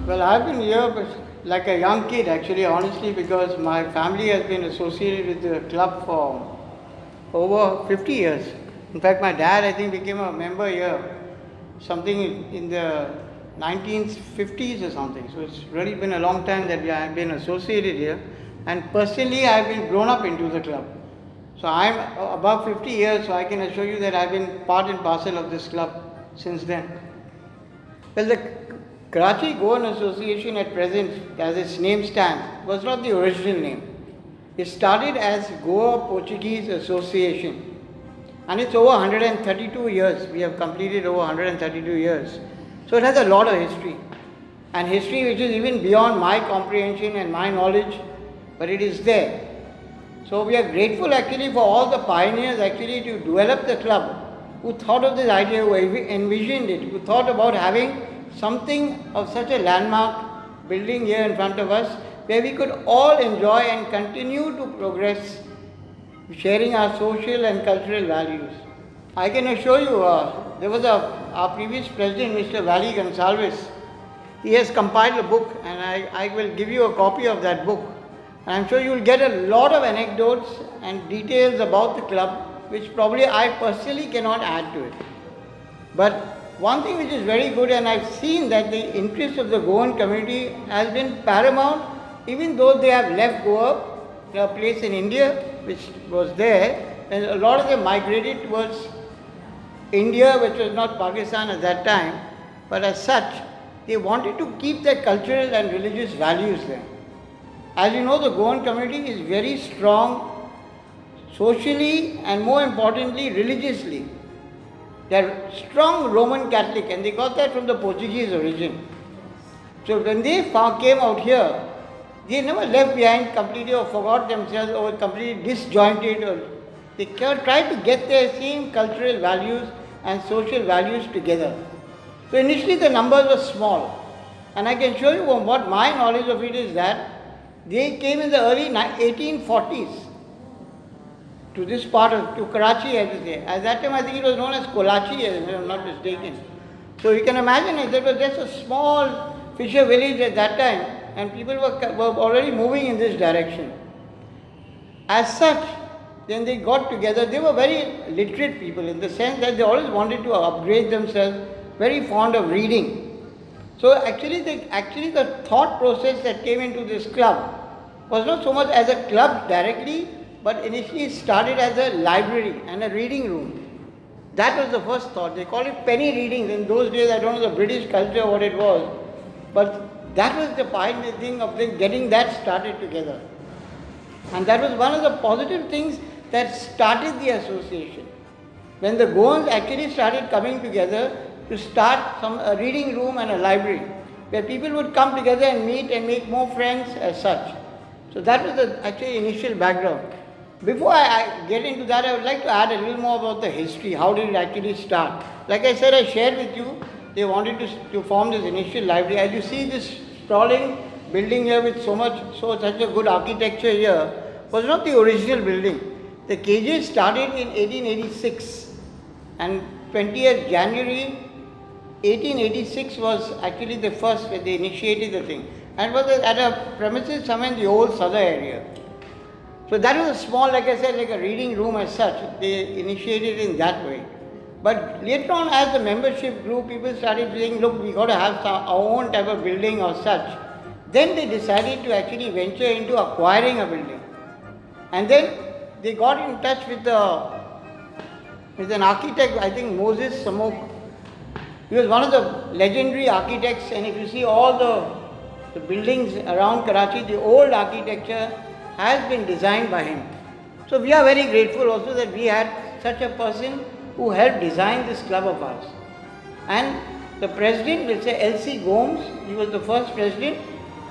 Well, I've been here like a young kid actually, honestly, because my family has been associated with the club for over 50 years. In fact, my dad, I think, became a member here, something in the 1950s or something. So it's really been a long time that we have been associated here. And personally, I've been grown up into the club. So I'm above 50 years, so I can assure you that I've been part and parcel of this club since then. Well, the Karachi Goan Association at present, as its name stands, was not the original name. It started as Goa Portuguese Association. And it's over 132 years. We have completed over 132 years. So it has a lot of history. And history which is even beyond my comprehension and my knowledge, but it is there. So we are grateful actually for all the pioneers actually to develop the club, who thought of this idea, who envisioned it, who thought about having something of such a landmark building here in front of us, where we could all enjoy and continue to progress, sharing our social and cultural values. I can assure you, there was our previous president, Mr. Valley Gonsalves. He has compiled a book, and I will give you a copy of that book. And I'm sure you will get a lot of anecdotes and details about the club, which probably I personally cannot add to it. But one thing which is very good, and I've seen that the interest of the Goan community has been paramount, even though they have left Goa, their place in India, which was there, and a lot of them migrated towards India, which was not Pakistan at that time, but as such, they wanted to keep their cultural and religious values there. As you know, the Goan community is very strong socially and more importantly religiously. They are strong Roman Catholic, and they got that from the Portuguese origin. So when they came out here, they never left behind completely or forgot themselves or completely disjointed. Or they tried to get their same cultural values and social values together. So initially the numbers were small, and I can show you what my knowledge of it is that they came in the early 1840s to this part of, to Karachi, as they say. At that time I think it was known as Kolachi, if I'm not mistaken. So you can imagine it, there was just a small fisher village at that time, and people were already moving in this direction. As such, then they got together. They were very literate people in the sense that they always wanted to upgrade themselves, very fond of reading. So actually the thought process that came into this club was not so much as a club directly, but initially it started as a library and a reading room. That was the first thought. They called it penny readings. In those days, I don't know the British culture what it was, but that was the pioneer thing of them getting that started together. And that was one of the positive things that started the association. When the Goans actually started coming together to start a reading room and a library, where people would come together and meet and make more friends as such. So that was the actually initial background. Before I get into that, I would like to add a little more about the history. How did it actually start? Like I said, I shared with you, they wanted to form this initial library. As you see this sprawling building here with such a good architecture here, was not the original building. The KJ started in 1886, and 20th January 1886 was actually the first where they initiated the thing, and was at a premises somewhere in the old Sadar area. So that was a small, like I said, like a reading room as such. They initiated in that way. But later on, as the membership grew, people started saying, look, we got to have our own type of building or such. Then they decided to actually venture into acquiring a building. And then they got in touch with an architect, I think Moses Samok. He was one of the legendary architects, and if you see all the buildings around Karachi, the old architecture has been designed by him. So we are very grateful also that we had such a person who helped design this club of ours. And the president, let's say L.C. Gomes, he was the first president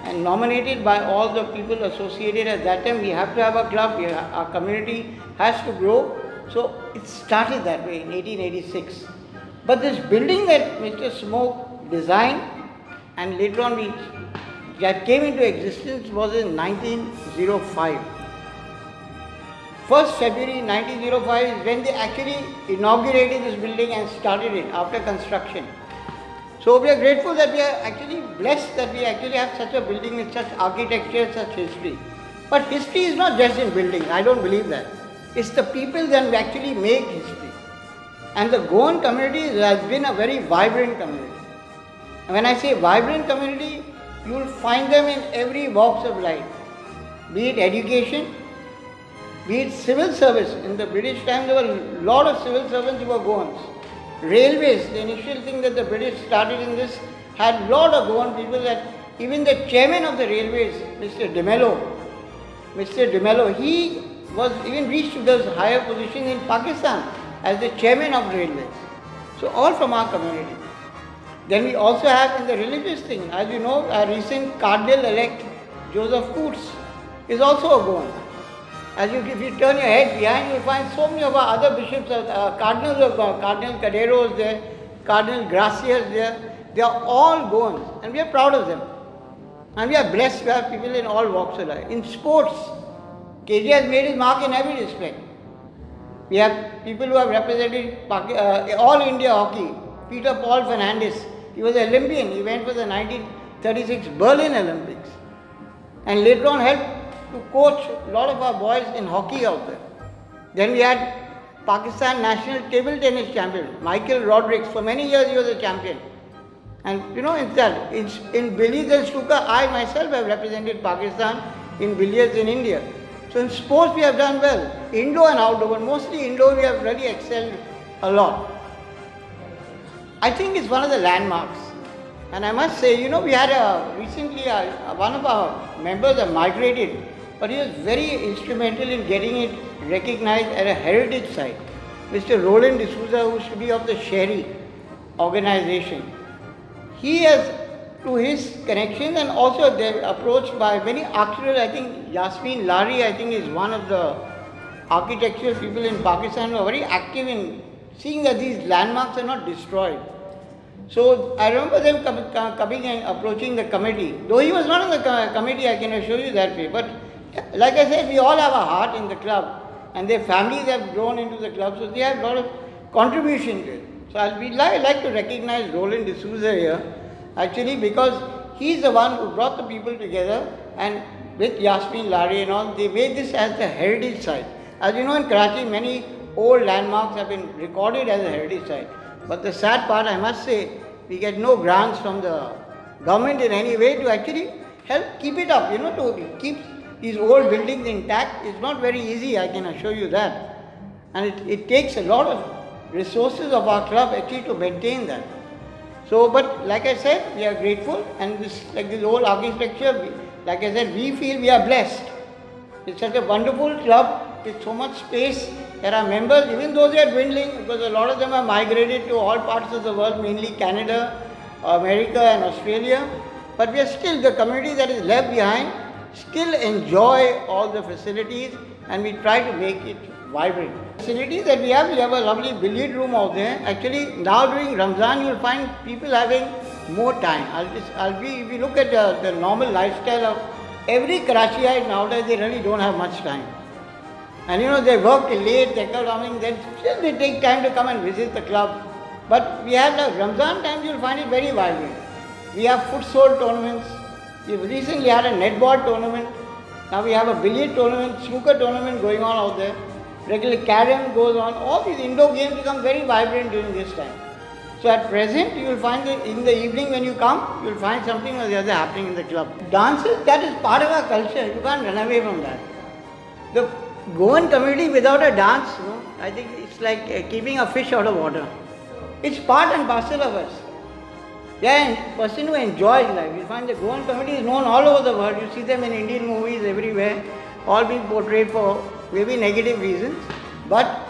and nominated by all the people associated at that time. We have to have a club, our community has to grow. So it started that way in 1886. But this building that Mr. Smoke designed and later on that came into existence was in 1905. 1st February 1905 is when they actually inaugurated this building and started it after construction. So So we are grateful that we are actually blessed that we actually have such a building with such architecture, such history. But history is not just in building, I don't believe that. It's the people that actually make history. And the Goan community has been a very vibrant community. And when I say vibrant community, you will find them in every walks of life. Be it education, be it civil service. In the British time, there were a lot of civil servants who were Goans. Railways, the initial thing that the British started in this, had a lot of Goan people that even the chairman of the railways, Mr. De Mello, he was even reached to this higher position in Pakistan as the chairman of railways. So all from our community. Then we also have in the religious thing, as you know, our recent Cardinal-elect Joseph Coutts is also a Goan. If you turn your head behind, you will find so many of our other bishops, cardinals of God. Cardinal Cadero is there, Cardinal Gracia is there. They are all Goans, and we are proud of them. And we are blessed to have people in all walks of life. In sports, KJ has made his mark in every respect. We have people who have represented all India hockey. Peter Paul Fernandes, he was an Olympian. He went for the 1936 Berlin Olympics. And later on helped to coach a lot of our boys in hockey out there. Then we had Pakistan national table tennis champion, Michael Rodrigues. For many years he was a champion. And you know, in billiards and snooker, I myself have represented Pakistan in billiards in India. So in sports we have done well, indoor and outdoor, but mostly indoor we have really excelled a lot. I think it's one of the landmarks. And I must say, you know, we had recently one of our members have migrated, but he was very instrumental in getting it recognized as a heritage site. Mr. Roland D'Souza, who should be of the Sherry organization. He has, through his connections, and also they're approached by many architects. I think Yasmin Lari, I think, is one of the architectural people in Pakistan who are very active in seeing that these landmarks are not destroyed. So I remember them coming and approaching the committee. Though he was not in the committee, I can assure you that way. But like I said, we all have a heart in the club, and their families have grown into the club, so they have a lot of contribution to it. So I'd like to recognize Roland D'Souza here, actually, because he's the one who brought the people together, and with Yasmin Lari and all, they made this as the heritage site. As you know, in Karachi, many old landmarks have been recorded as a heritage site. But the sad part, I must say, we get no grants from the government in any way to actually help keep it up, you know, to keep these old buildings intact. It's not very easy, I can assure you that. And it takes a lot of resources of our club actually to maintain that. So, but like I said, we are grateful, and this old architecture, like I said, we feel we are blessed. It's such a wonderful club with so much space. There are members, even though they are dwindling, because a lot of them are migrated to all parts of the world, mainly Canada, America and Australia. But we are still, the community that is left behind, still enjoy all the facilities, and we try to make it vibrant. Facilities that we have a lovely billiard room out there. Actually, now during Ramzan, you will find people having more time. If you look at the normal lifestyle of every Karachiite nowadays, they really don't have much time. And you know, they work till late, they come coming, then still they take time to come and visit the club. But we have the Ramzan times, you will find it very vibrant. We have futsal tournaments. We've recently had a netball tournament. Now we have a billiard tournament, snooker tournament going on out there. Regular carrom goes on. All these indoor games become very vibrant during this time. So at present, you will find that in the evening when you come, you will find something or the other happening in the club. Dances, that is part of our culture. You can't run away from that. The Goan community without a dance, you know, I think it's like keeping a fish out of water. It's part and parcel of us. They are a person who enjoys life. You find the Goan community is known all over the world. You see them in Indian movies everywhere, all being portrayed for maybe negative reasons, but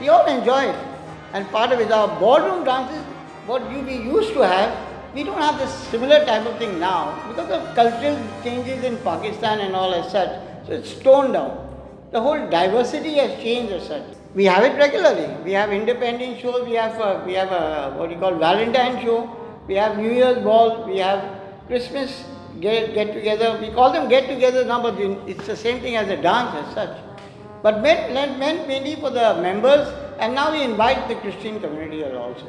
we all enjoy it. And part of it, our ballroom dances, what we used to have, we don't have this similar type of thing now because of cultural changes in Pakistan and all as such. So it's toned down. The whole diversity has changed as such. We have it regularly. We have independent shows. We have what you call Valentine show. We have New Year's ball. We have Christmas get together. We call them get togethers now, but it's the same thing as a dance as such. But meant mainly for the members, and now we invite the Christian community also.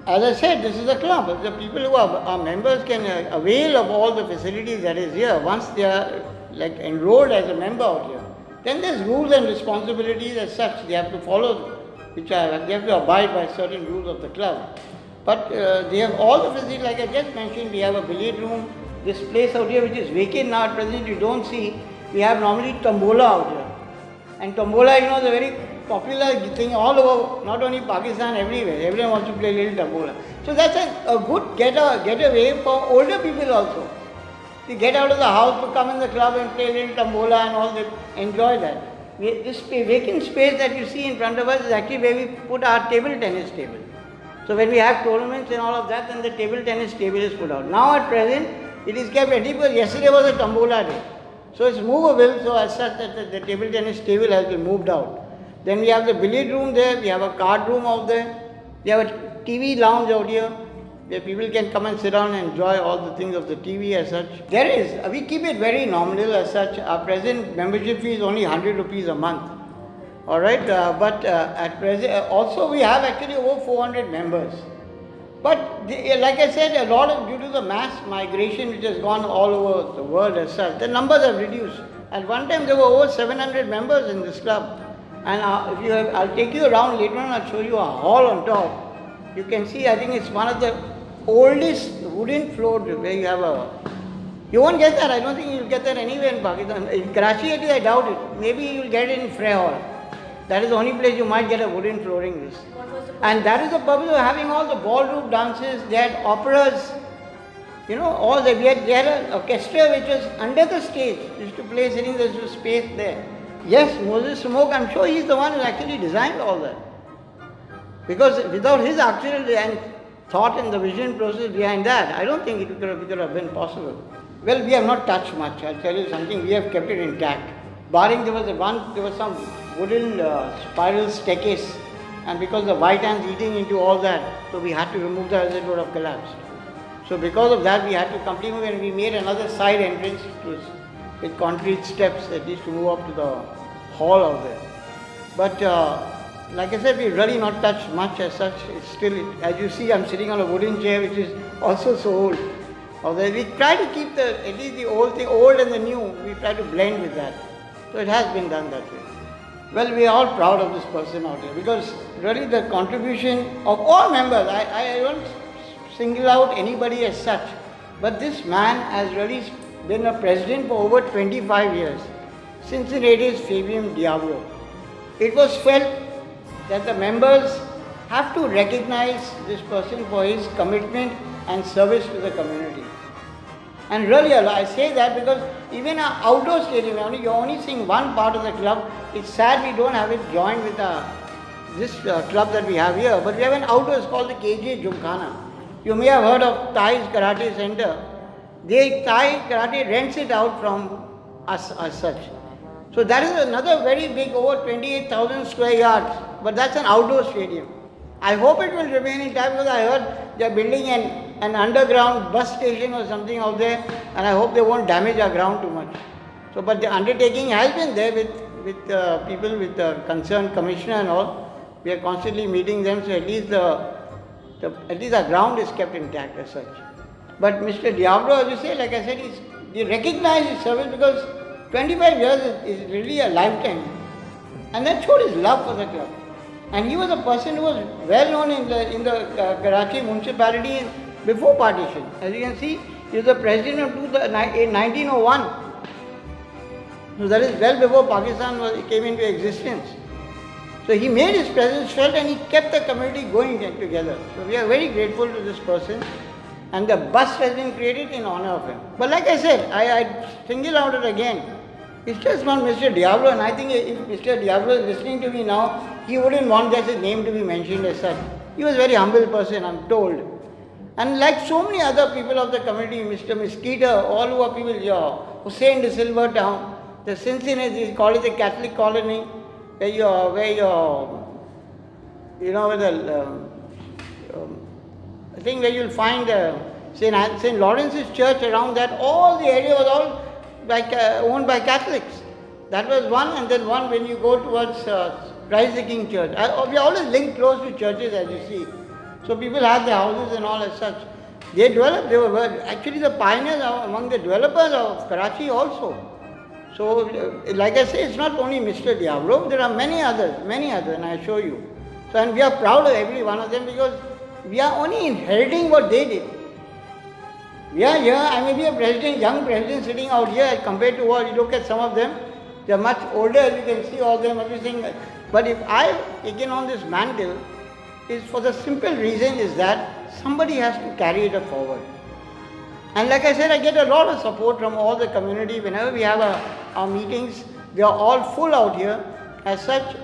as I said, this is a club. The people who are members can avail of all the facilities that is here once they are like enrolled as a member out here. Then there's rules and responsibilities as such they have to follow, which are they have to abide by certain rules of the club. But they have all the facilities, like I just mentioned. We have a billiard room. This place out here, which is vacant now at present, you don't see. We have normally tombola out here, and tombola, is a very popular thing all over, not only Pakistan, everywhere. Everyone wants to play little tombola. So that's a good getaway for older people also. They get out of the house to come in the club and play little tombola and all. They enjoy that. This vacant space that you see in front of us is actually where we put our table tennis table. So when we have tournaments and all of that, then the table tennis table is put out. Now at present, it is kept ready because yesterday was a tombola day. So it's movable, so as such that the table tennis table has been moved out. Then we have the billiard room there, we have a card room out there, we have a TV lounge out here, where people can come and sit down and enjoy all the things of the TV as such. There is, we keep it very nominal as such. Our present membership fee is only 100 rupees a month. Alright, but at present, also we have actually over 400 members. But like I said, a lot of due to the mass migration which has gone all over the world as such, the numbers have reduced. At one time there were over 700 members in this club. And I'll take you around later on, I'll show you a hall on top. You can see, I think it's one of the oldest wooden floored where you have you won't get that, I don't think you'll get that anywhere in Pakistan. In Karachi at least I doubt it. Maybe you'll get it in Frey Hall. That is the only place you might get a wooden flooring this. And that is the purpose of having all the ballroom dances, they had operas, all that. They had an orchestra which was under the stage, used to play sitting, there was space there. Yes, Moses Smoke, I'm sure he's the one who actually designed all that. Because without his actual and thought and the vision process behind that, I don't think it could have been possible. Well, we have not touched much. I'll tell you something, we have kept it intact. Barring there was some wooden spiral staircase, and because the white ants eating into all that, so we had to remove that as it would have collapsed. So because of that, we had to completely move, and we made another side entrance with concrete steps at least to move up to the hall out there. But like I said, we really not touched much as such. It's still, as you see, I'm sitting on a wooden chair which is also so old. Although we try to keep at least the old and the new, we try to blend with that. So it has been done that way. Well, we are all proud of this person out there because really the contribution of all members, I don't single out anybody as such, but this man has really been a president for over 25 years. Cincinnati's Fabian Diablo. It was felt that the members have to recognize this person for his commitment and service to the community. And really, I say that because even our outdoor stadium, you're only seeing one part of the club. It's sad we don't have it joined with this club that we have here. But we have an outdoor, it's called the KJ Gymkhana. You may have heard of Thai's Karate Center. Thai Karate rents it out from us as such. So that is another very big, over 28,000 square yards. But that's an outdoor stadium. I hope it will remain intact because I heard they're building an underground bus station or something out there, and I hope they won't damage our ground too much. So, but the undertaking has been there with people, with the concerned commissioner and all. We are constantly meeting them, so at least our ground is kept intact as such. But Mr. Diablo, as you say, like I said, he recognized his service because 25 years is really a lifetime, and that showed his love for the club. And he was a person who was well known in the Karachi municipality before partition. As you can see, he was the president of 1901. So that is well before Pakistan came into existence. So he made his presence felt and he kept the community going together. So we are very grateful to this person. And the bus has been created in honor of him. But like I said, I single out it again. It's just not Mr. Diablo, and I think if Mr. Diablo is listening to me now, he wouldn't want just his name to be mentioned as such. He was a very humble person, I'm told. And like so many other people of the community, Mr. Mosquito, all who are people here, Hussain de Silver Town, the Cincinnati, they call it the Catholic colony, I think where you'll find St. Lawrence's Church around that, all the area was all owned by Catholics. That was one, and then one when you go towards Christ the King Church. We are always linked close to churches, as you see. So people had their houses and all as such. They developed, they were actually the pioneers among the developers of Karachi also. So, like I say, it's not only Mr. Diablo, there are many others, and I show you. So, and we are proud of every one of them because we are only inheriting what they did. We are here, I may be a president, young president sitting out here compared to what you look at some of them, they are much older, you can see all them, everything. But if I've taken on this mantle, is for the simple reason is that somebody has to carry it forward. And like I said, I get a lot of support from all the community. Whenever we have our meetings, they are all full out here. As such,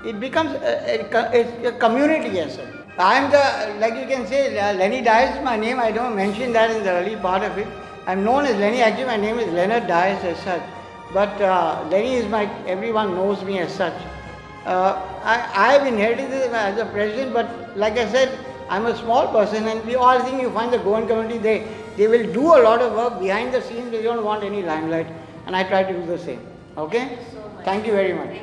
it becomes a community as such. I am the, like you can say, Lenny Dias is my name. I don't mention that in the early part of it. I am known as Lenny. Actually, my name is Leonard Dias as such. But Lenny is everyone knows me as such. I have inherited this as a president, but like I said, I'm a small person, and we all think you find the Goan community, they will do a lot of work behind the scenes, they don't want any limelight, and I try to do the same. Okay? Thank you very much.